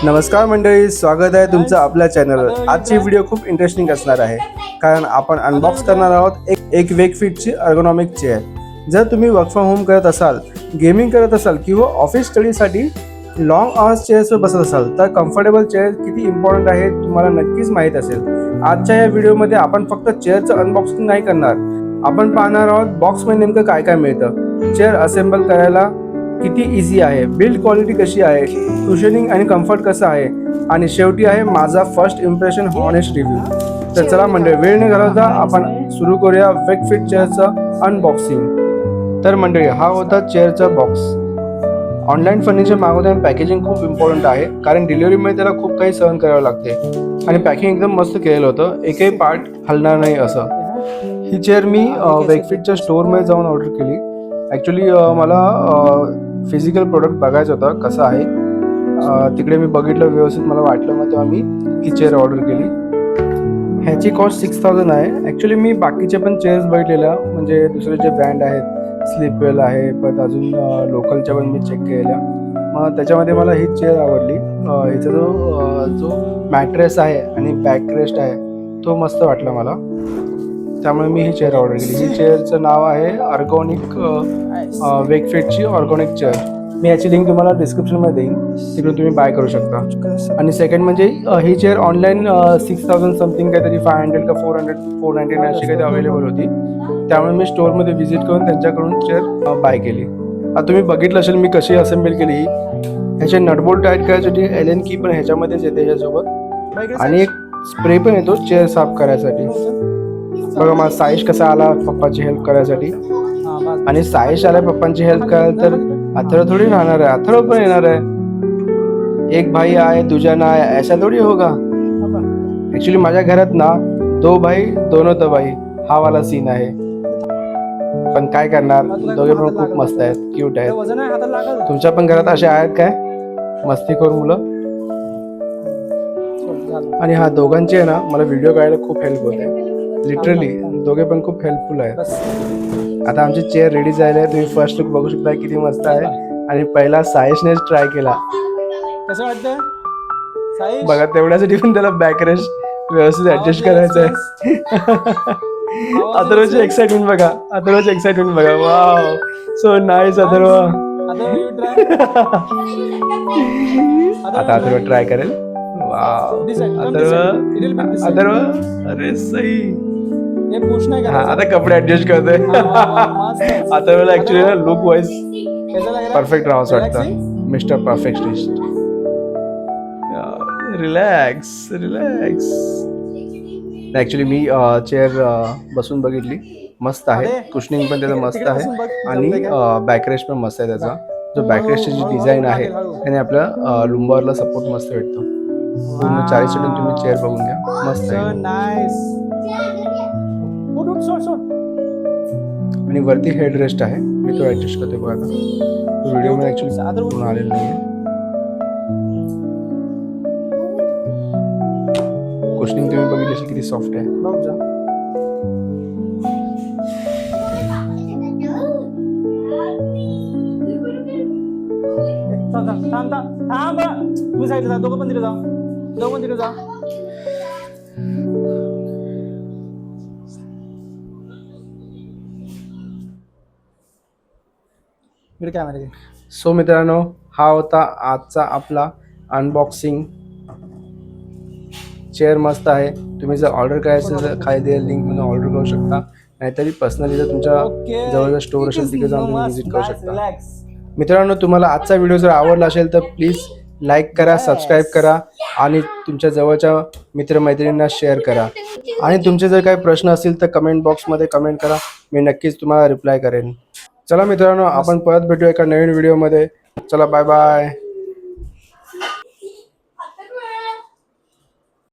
नमस्कार मंडळी, स्वागत आहे तुमचं आपल्या चॅनलवर। आजची व्हिडिओ खूप इंटरेस्टिंग असणार आहे कारण आपण अनबॉक्स करणार आहोत एक वेकफिटची अर्गोनॉमिक चेअर। जर तुम्ही वर्क फ्रॉम होम करत असाल, गेमिंग करत असाल किंवा ऑफिस स्टडीसाठी लॉंग आवर्स चेअर्सवर बसत असाल तर कम्फर्टेबल चेअर किती इम्पॉर्टंट आहे तुम्हाला नक्कीच माहीत असेल। आजच्या या व्हिडिओमध्ये आपण फक्त चेअरचं अनबॉक्सिंग नाही करणार, आपण पाहणार आहोत बॉक्समध्ये नेमकं काय काय मिळतं, चेअर असेंबल करायला किती इझी आहे, बिल्ड क्वालिटी कशी आहे, कुशनिंग आणि कम्फर्ट कसं आहे, आणि शेवटी आहे माझा फर्स्ट इम्प्रेशन हॉनेस्ट रिव्ह्यू। तर चला मंडळी, वेळ न घालवता आपण सुरू करूया वेकफिट चेअरचं अनबॉक्सिंग। तर मंडळी, हा होता चेअरचा बॉक्स। ऑनलाईन फर्निचर मागवताना पॅकेजिंग खूप इम्पॉर्टंट आहे कारण डिलिव्हरीमध्ये त्याला खूप काही सहन करावं लागते आणि पॅकिंग एकदम मस्त केलेलं होतं, एकही पार्ट हलणार नाही असं। ही चेअर मी वेकफिटच्या स्टोअरमध्ये जाऊन ऑर्डर केली। ॲक्च्युली मला फिजिकल प्रोडक्ट बघायचं होतं कसं आहे, तिकडे मी बघितलं, व्यवस्थित मला वाटलं, मग तेव्हा मी ही चेअर ऑर्डर केली। ह्याची कॉस्ट 6000 आहे। ॲक्च्युली मी बाकीचे पण चेअर्स बघितलेल्या, म्हणजे दुसरे जे ब्रँड आहेत, स्लीपवेल आहे, परत अजून लोकलच्या पण मी चेक केलेल्या, मग त्याच्यामध्ये मला ही चेअर आवडली। हिचा जो मॅट्रेस आहे आणि बॅकरेस्ट आहे तो मस्त वाटला मला, त्यामुळे मी ही चेअर ऑर्डर केली। ही चेअरचं नाव आहे अर्गोनिक वेकफिटची ऑर्गोनिक चेअर। मी याची लिंक तुम्हाला डिस्क्रिप्शनमध्ये देईन, तिकडून तुम्ही बाय करू शकता। आणि सेकंड म्हणजे ही चेअर ऑनलाईन 6000 समथिंग काहीतरी 500 का 499 अशी काहीतरी अवेलेबल होती, त्यामुळे मी स्टोअरमध्ये व्हिजिट करून त्यांच्याकडून चेअर बाय केली। आता तुम्ही बघितलं असेल मी कशी असेंबल केली। ह्याचे नटबोल्ट टाईट करायसाठी एलन की पण ह्याच्यामध्येच येते ह्याच्यासोबत, आणि एक स्प्रे पण येतो चेअर साफ करायसाठी। बघा माझा साईश कसा आला पप्पाची हेल्प करायसाठी, आणि साईश आला पप्पांची हेल्प करायला तर अथर्व थोडी राहणार आहे, अथर्व पण येणार आहे। एक भाई आहे दुजा ना आहे ऐसा थोडी होगा। ऍक्च्युली माझ्या घरात ना 2 भाई दोनों दवाई हा वाला सीन आहे, पण काय करणार, दोघे पण खूप मस्त आहेत, क्यूट आहेत। तुमच्या पण घरात असे आहेत काय मस्तीखोर मुलं? आणि हा दोघांची आहे ना मला व्हिडिओ काढायला खूप हेल्प होते, लिटरली दोघे पण खूप हेल्पफुल आहेत। आता आमची चेअर रेडी झाली आहे, तुम्ही फर्स्ट लुक बघू शकता किती मस्त आहे। आणि पहिला साईशनेच ट्राय केला, कसं वाटतं बघा तेवढ्यासाठी पण त्याला बॅकरेस्ट व्यवस्थित ऍडजस्ट करायचं आहे। अथर्वची एक्साइटमेंट बघा, अथर्वची एक्साइटमेंट बघा, वाव सो नाईस अथर्व। आता अथर्व ट्राय करेल, वाव अथर्व अरे सही। हा आता कपडे ऍडजस्ट करतोय। अथर्वला ऍक्च्युली ना लुक वाईज परफेक्ट राहावंच वाटतं, mister perfectionist. Relax relax. Actually मी चेअर बसून बघितली, मस्त आहे, कुशनिंग पण त्याचं मस्त आहे आणि बॅकरेस्ट पण मस्त आहे। त्याचा जो बॅकरेस्टची जी डिझाईन आहे त्याने आपल्या लुंबारला सपोर्ट मस्त भेटतो। पूर्ण 40 सीटून तुम्ही चेअर बघून घ्या, मस्त आहे। आणि वरती हेडरेस्ट आहे, मी तो ऍडजस्ट करते बघा। आता व्हिडिओ मध्ये ऍक्च्युली पूर्ण आलेलं नाहीये। कुशनिंग तुम्ही बघितली असेल किती सॉफ्ट आहे। तुम्ही साईडला जा, दोघं पण तिथे जा, दोघं पण तिथे जा। सो मित्रांनो, हा होता आजचा आपला अनबॉक्सिंग। चेअर मस्त आहे, तुम्ही जर ऑर्डर करायचं तर खाली दिलेल्या लिंक मध्ये ऑर्डर करू शकता, नाहीतरी पर्सनली जर तुमच्या जवळचा स्टोअर असेल तिथे जाऊन तुम्ही व्हिजिट करू शकता। मित्रांनो, तुम्हाला आजचा व्हिडिओ जर आवडला असेल तर प्लीज लाईक करा, सबस्क्राईब करा आणि तुमच्या जवळच्या मित्रमैत्रिणींना शेअर करा। आणि तुमचे जर काही प्रश्न असतील तर कमेंट बॉक्समध्ये कमेंट करा, मी नक्कीच तुम्हाला रिप्लाय करेन। चला मित्रांनो, आपण परत भेटूया एका नवीन व्हिडिओमध्ये। चला बाय बाय।